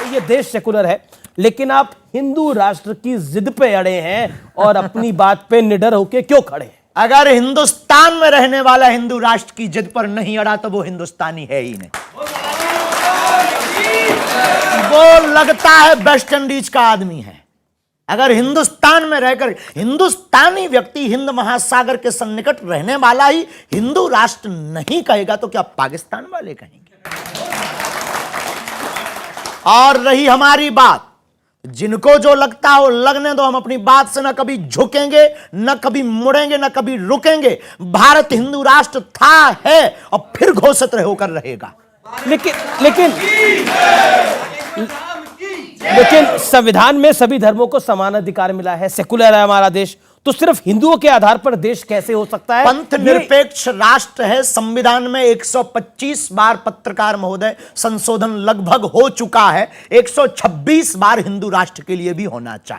ये देश सेकुलर है, लेकिन आप हिंदू राष्ट्र की जिद पे अड़े हैं और अपनी बात पे निडर होके क्यों खड़े हैं? अगर हिंदुस्तान में रहने वाला हिंदू राष्ट्र की जिद पर नहीं अड़ा तो वो हिंदुस्तानी है ही नहीं। वो लगता है वेस्ट इंडीज का आदमी है। अगर हिंदुस्तान में रहकर हिंदुस्तानी व्यक्ति हिंद महासागर के सन्निकट रहने वाला ही हिंदू राष्ट्र नहीं कहेगा तो क्या पाकिस्तान वाले कहेंगे? और रही हमारी बात, जिनको जो लगता हो लगने दो, हम अपनी बात से ना कभी झुकेंगे, ना कभी मुड़ेंगे, ना कभी रुकेंगे। भारत हिंदू राष्ट्र था, है और फिर घोषित होकर रहेगा। लेकिन संविधान में सभी धर्मों को समान अधिकार मिला है, सेकुलर है हमारा देश, तो सिर्फ हिंदुओं के आधार पर देश कैसे हो सकता है? पंथ निरपेक्ष राष्ट्र है। संविधान में 125 बार पत्रकार महोदय संशोधन लगभग हो चुका है, 126 बार हिंदू राष्ट्र के लिए भी होना चाहिए।